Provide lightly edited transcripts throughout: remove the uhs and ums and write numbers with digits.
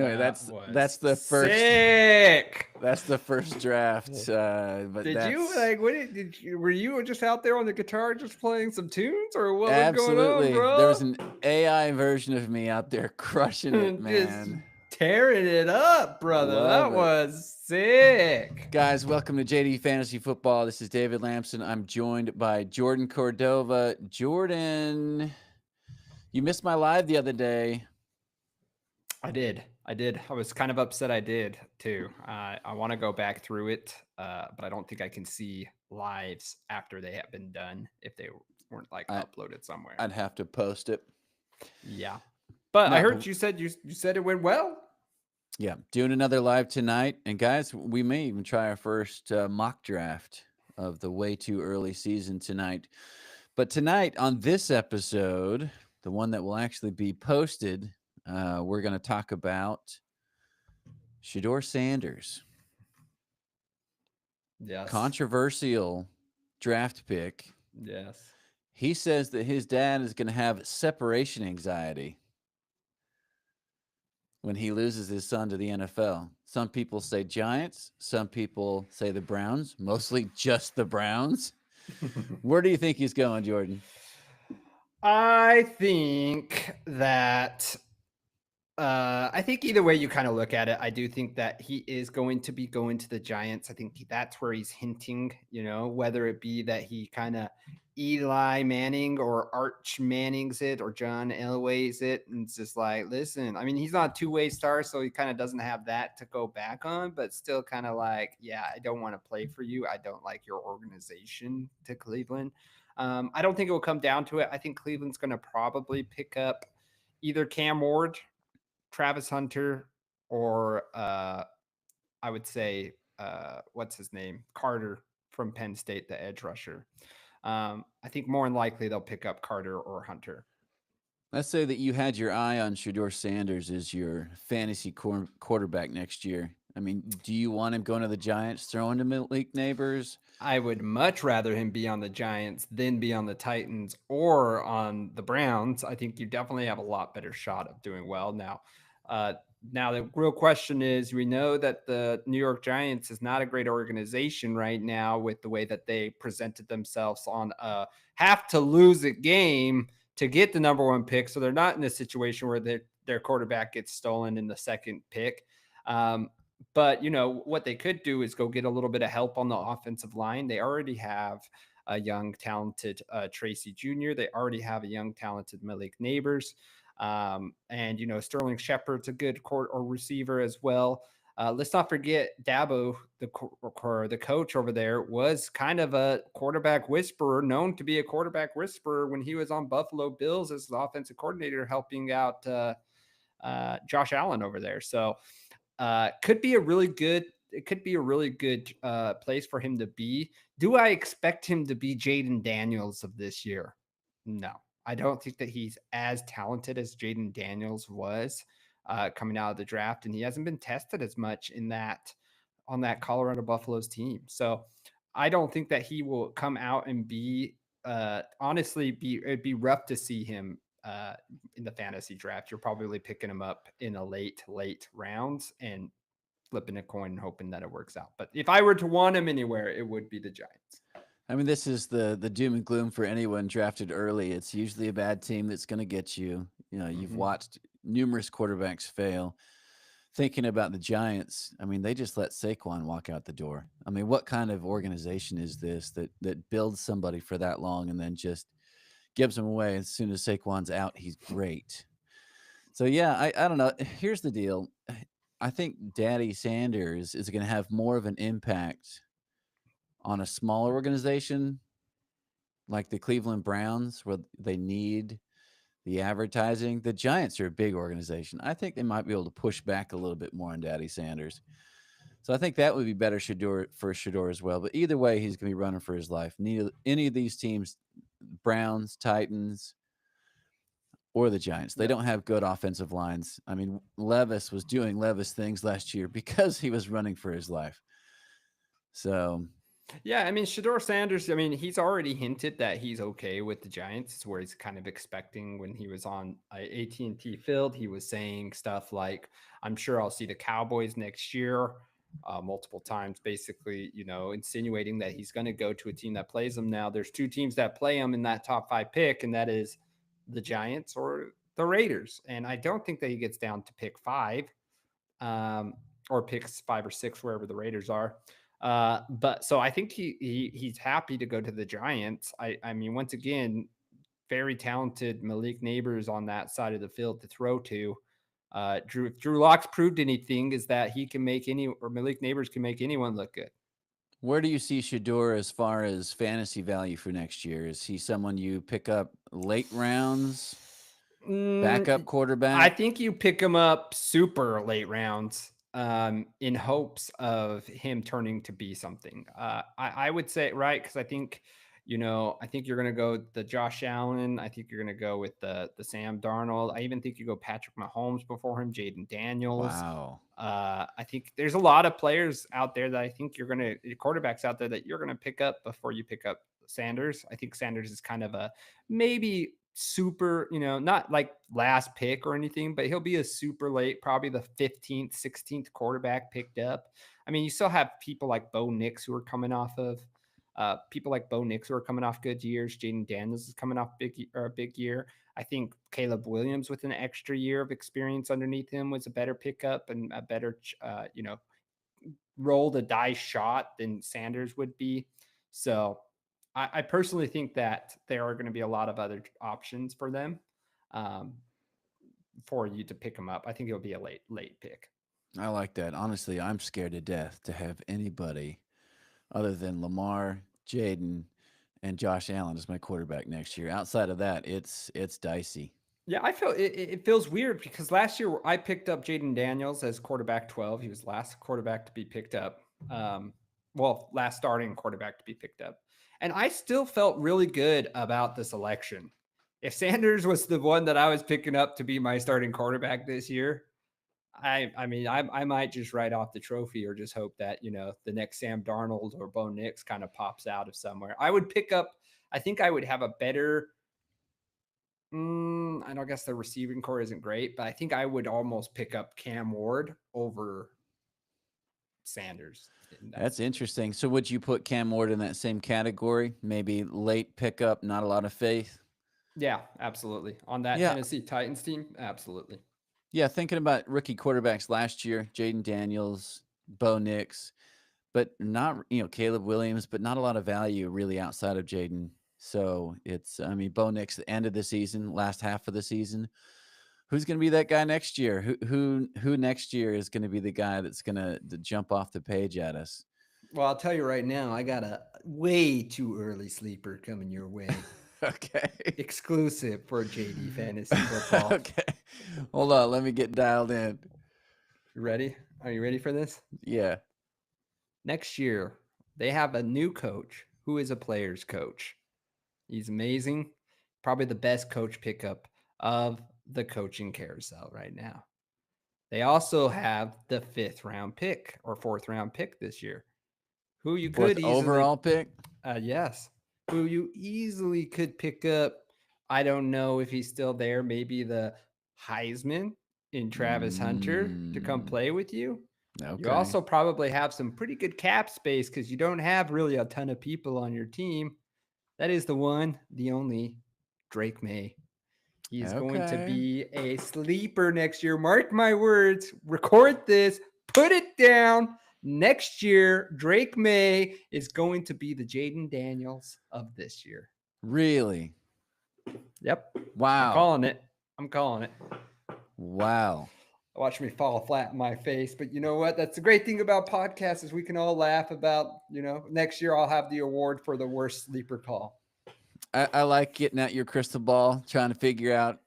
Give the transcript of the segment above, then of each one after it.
Anyway, That that's was the first. sick. That's the first draft. But Did you that's like? What did you? Were you just out there on the guitar, just playing some tunes, or what was going on, absolutely there bro? was an AI version of me out there crushing it, Just man. tearing it up, brother. That Love it. was sick. Guys, welcome to JD Fantasy Football. This is David Lamson. I'm joined by Jordan Cordova. Jordan, you missed my live the other day. I did. I did. I was kind of upset. I did too. I want to go back through it, but I don't think I can see lives after they have been done if they weren't like I, uploaded somewhere. I'd have to post it. Yeah, but I No, heard you said it went well. yeah, doing another live tonight. And guys, we may even try our first mock draft of the way too early season tonight. But tonight on this episode, the one that will actually be posted, we're going to talk about Shedeur Sanders. Yes. Controversial draft pick. Yes. He says that his dad is going to have separation anxiety when he loses his son to the NFL. Some people say Giants. Some people say the Browns, mostly just the Browns. Where do you think he's going, Jordan? I think that I think either way you kind of look at it, I do think that he is going to be going to the Giants. I think that's where he's hinting, whether it be that he kind of Eli Manning or Arch Manning's it or John Elway's it. And it's just like, listen, I mean, he's not a two-way star, so he kind of doesn't have that to go back on, but still kind of like, yeah, I don't want to play for you. I don't like your organization to Cleveland. I don't think it will come down to it. I think Cleveland's going to probably pick up either Cam Ward, Travis Hunter, or I would say what's his name, Carter from Penn State, the edge rusher. I think more than likely they'll pick up Carter or Hunter. Let's say that you had your eye on Shedeur Sanders as your fantasy quarterback next year. I mean, do you want him going to the Giants, throwing to Malik Neighbors? I would much rather him be on the Giants than be on the Titans or on the Browns. I think you definitely have a lot better shot of doing well now. Now, the real question is, we know that the New York Giants is not a great organization right now with the way that they presented themselves on a have to lose a game to get the number one pick. So they're not in a situation where their quarterback gets stolen in the second pick. But, what they could do is go get a little bit of help on the offensive line. They already have a young, talented Tracy Jr. They already have a young, talented Malik Neighbors. And, Sterling Shepard's a good court or receiver as well. Let's not forget Dabo, the coach over there, was kind of a quarterback whisperer, known to be a quarterback whisperer when he was on Buffalo Bills as the offensive coordinator, helping out Josh Allen over there. So could be a really good place for him to be. Do I expect him to be Jaden Daniels of this year? No. I don't think that he's as talented as Jaden Daniels was coming out of the draft, and he hasn't been tested as much on that Colorado Buffaloes team. So I don't think that he will come out and be honestly it'd be rough to see him in the fantasy draft. You're probably picking him up in a late rounds and flipping a coin and hoping that it works out. But if I were to want him anywhere, it would be the Giants. I mean, this is the doom and gloom for anyone drafted early. It's usually a bad team that's going to get you. You've watched numerous quarterbacks fail. Thinking about the Giants, I mean, they just let Saquon walk out the door. I mean, what kind of organization is this that builds somebody for that long and then just gives him away as soon as Saquon's out? He's great. So yeah, I don't know. Here's the deal. I think Daddy Sanders is going to have more of an impact on a smaller organization like the Cleveland Browns, where they need the advertising. The Giants are a big organization. I think they might be able to push back a little bit more on Daddy Sanders. So I think that would be better for Shedeur as well. But either way, he's going to be running for his life. Any of these teams, Browns, Titans, or the Giants, they don't have good offensive lines. I mean, Levis was doing Levis things last year because he was running for his life. So Yeah, I mean, Shador Sanders, I mean, he's already hinted that he's okay with the Giants. It's where he's kind of expecting when he was on AT&T Field. He was saying stuff like, I'm sure I'll see the Cowboys next year, multiple times, basically, insinuating that he's going to go to a team that plays him. Now, there's two teams that play him in that top 5 pick, and that is the Giants or the Raiders. And I don't think that he gets down to pick 5, um, or picks 5 or 6, wherever the Raiders are. But so I think he's happy to go to the Giants. I mean, once again, very talented Malik Neighbors on that side of the field to throw to. If Drew Locke's proved anything, is that he can make Malik Neighbors can make anyone look good. Where do you see Shador as far as fantasy value for next year? Is he someone you pick up late rounds, backup I quarterback? think you pick him up super late rounds, in hopes of him turning to be something. I would say, right, because I think you're going to go the Josh Allen. I think you're going to go with the Sam Darnold. I even think you go Patrick Mahomes before him, Jaden Daniels. Wow. I think there's a lot of players out there that I think quarterbacks out there that you're going to pick up before you pick up Sanders. I think Sanders is kind of a maybe super, not like last pick or anything, but he'll be a super late, probably the 15th, 16th quarterback picked up. I mean, you still have people like Bo Nix who are coming off good years. Jaden Daniels is coming off a big year. I think Caleb Williams with an extra year of experience underneath him was a better pickup and a better, roll the dice shot than Sanders would be. So I personally think that there are going to be a lot of other options for them, um, for you to pick them up. I think it'll be a late pick. I like that. Honestly, I'm scared to death to have anybody other than Lamar, Jaden, and Josh Allen as my quarterback next year. Outside of that, it's dicey. Yeah, I feel it feels weird because last year I picked up Jaden Daniels as quarterback 12. He was last quarterback to be picked up. Last starting quarterback to be picked up. And I still felt really good about the selection. If Sanders was the one that I was picking up to be my starting quarterback this year, I might just write off the trophy or just hope that, the next Sam Darnold or Bo Nix kind of pops out of somewhere. I think I would have a better, I don't guess the receiving core isn't great, but I think I would almost pick up Cam Ward over Sanders. That's interesting. So would you put Cam Ward in that same category? Maybe late pickup, not a lot of faith? Yeah, absolutely. On that Yeah. Tennessee Titans team, absolutely. Yeah, thinking about rookie quarterbacks last year, Jaden Daniels, Bo Nix, but not, Caleb Williams, but not a lot of value really outside of Jaden. So Bo Nix, the end of the season, last half of the season. Who's going to be that guy next year? Who next year is going to be the guy that's going to jump off the page at us? Well, I'll tell you right now, I got a way too early sleeper coming your way. Okay. Exclusive for JD Fantasy Football. Okay. Hold on. Let me get dialed in. You ready? Are you ready for this? Yeah. Next year, they have a new coach who is a player's coach. He's amazing. Probably the best coach pickup of the coaching carousel right now. They also have the 5th round pick or 4th round pick this year. Who you could easily overall pick? Yes. Who you easily could pick up. I don't know if he's still there. Maybe the Heisman in Travis Hunter to come play with you. Okay. You also probably have some pretty good cap space because you don't have really a ton of people on your team. That is the one, the only Drake May. He's going to be a sleeper next year. Mark my words. Record this. Put it down. Next year, Drake May is going to be the Jaden Daniels of this year. Really? Yep. Wow. I'm calling it. Wow. Watch me fall flat in my face. But you know what? That's the great thing about podcasts is we can all laugh about, next year I'll have the award for the worst sleeper call. I like getting at your crystal ball, trying to figure out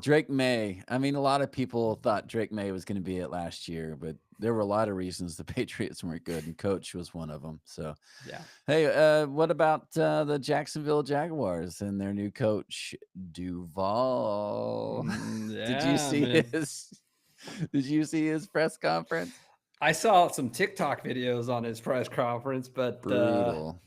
Drake May. I mean, a lot of people thought Drake May was going to be it last year, but there were a lot of reasons the Patriots weren't good, and coach was one of them. So, yeah. Hey, what about the Jacksonville Jaguars and their new coach, Duval? Yeah, Did you see his press conference? I saw some TikTok videos on his press conference, but Brutal.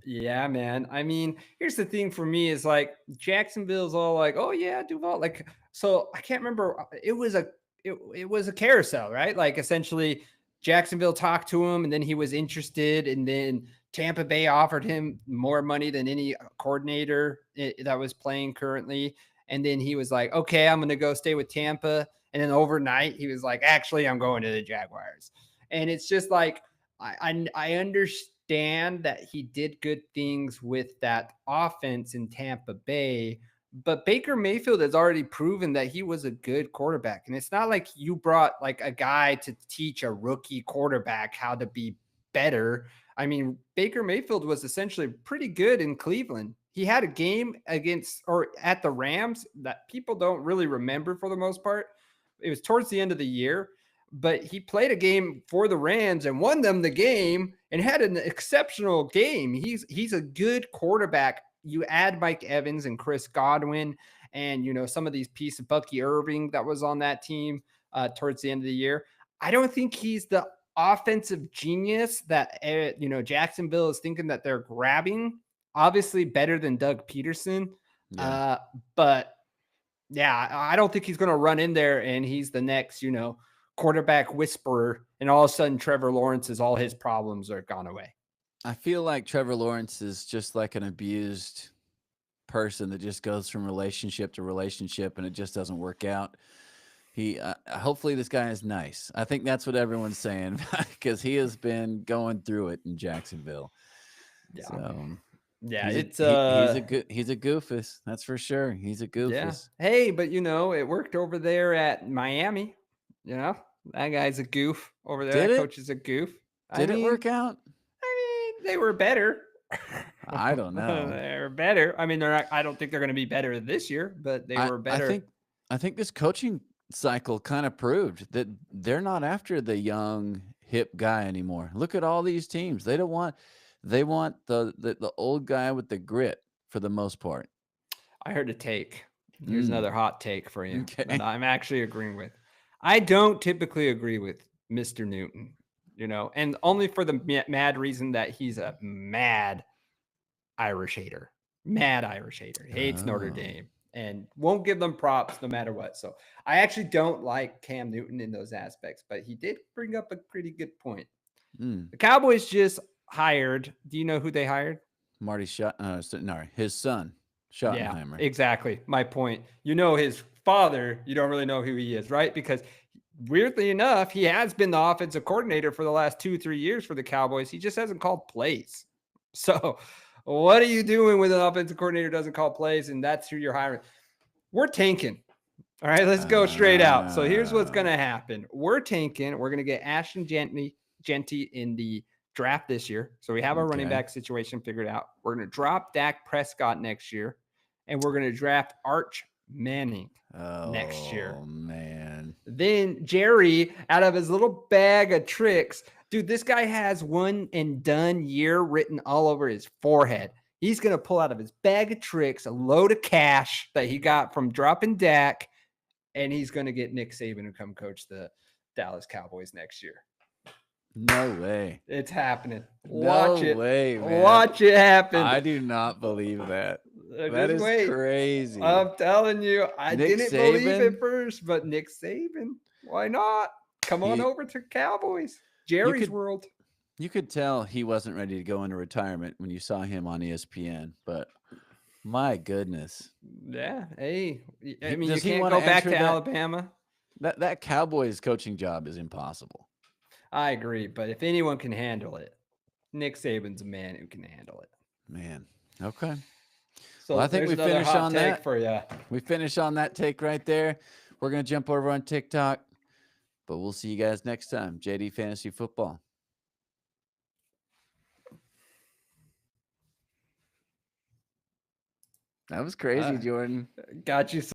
yeah, man. I mean, here's the thing for me is like Jacksonville's all like, "Oh yeah, Duval." Like, so I can't remember. It was a carousel, right? Like essentially, Jacksonville talked to him, and then he was interested, and then Tampa Bay offered him more money than any coordinator that was playing currently, and then he was like, "Okay, I'm going to go stay with Tampa," and then overnight he was like, "Actually, I'm going to the Jaguars," and it's just like I understand that he did good things with that offense in Tampa Bay, but Baker Mayfield has already proven that he was a good quarterback. And it's not like you brought like a guy to teach a rookie quarterback how to be better. I mean, Baker Mayfield was essentially pretty good in Cleveland. He had a game against or at the Rams that people don't really remember for the most part. It was towards the end of the year, but he played a game for the Rams and won them the game and had an exceptional game. He's a good quarterback. You add Mike Evans and Chris Godwin and some of these pieces, Bucky Irving that was on that team towards the end of the year. I don't think he's the offensive genius that Jacksonville is thinking that they're grabbing. Obviously better than Doug Peterson, Yeah. but yeah, I don't think he's going to run in there and he's the next, quarterback whisperer. And all of a sudden, Trevor Lawrence's all his problems are gone away. I feel like Trevor Lawrence is just like an abused person that just goes from relationship to relationship and it just doesn't work out. He hopefully this guy is nice. I think that's what everyone's saying because he has been going through it in Jacksonville. Yeah. So Yeah, he's a goofus. That's for sure. He's a yeah. goofus. Hey, but it worked over there at Miami. That guy's a goof over there. Did That it? coach is a goof. Did it work out? They were better. I don't know. They're better. I mean, they're not, I don't think they're going to be better this year, but they were better. I think this coaching cycle kind of proved that they're not after the young hip guy anymore. Look at all these teams. They want the old guy with the grit for the most part. I heard a take. Here's another hot take for you Okay. that I'm actually agreeing with. I don't typically agree with Mr. Newton, and only for the mad reason that he's a mad Irish hater. Mad Irish hater. Hates Notre Oh. Dame and won't give them props no matter what. So I actually don't like Cam Newton in those aspects, but he did bring up a pretty good point. The Cowboys just hired. Do you know who they hired? Marty his son, Schottenheimer. Yeah, exactly. My point. His father, you don't really know who he is, right? Because weirdly enough, he has been the offensive coordinator for the last 2-3 years for the Cowboys. He just hasn't called plays. So, what are you doing when an offensive coordinator doesn't call plays and that's who you're hiring? We're tanking. All right, let's go straight out. So here's what's going to happen. We're tanking. We're going to get Ashton Genty in the draft this year. So we have our running back situation figured out. We're going to drop Dak Prescott next year, and we're going to draft Arch Manning next year. Oh, man. Then Jerry, out of his little bag of tricks, dude, this guy has one and done year written all over his forehead. He's going to pull out of his bag of tricks a load of cash that he got from dropping Dak, and he's going to get Nick Saban to come coach the Dallas Cowboys next year. No way. It's happening. Watch it. No way, man. Watch it happen. I do not believe that. That is crazy. I'm telling you, I didn't believe it first, but Nick Saban, why not? Come on over to Cowboys. Jerry's world. You could tell he wasn't ready to go into retirement when you saw him on ESPN, but my goodness. Yeah. Hey, I mean, you can't go back to Alabama. That Cowboys coaching job is impossible. I agree, but if anyone can handle it, Nick Saban's a man who can handle it. Man. Okay. So well, I think we finished on that. For you. We finished on that take right there. We're going to jump over on TikTok, but we'll see you guys next time. JD Fantasy Football. That was crazy, Jordan. Got you.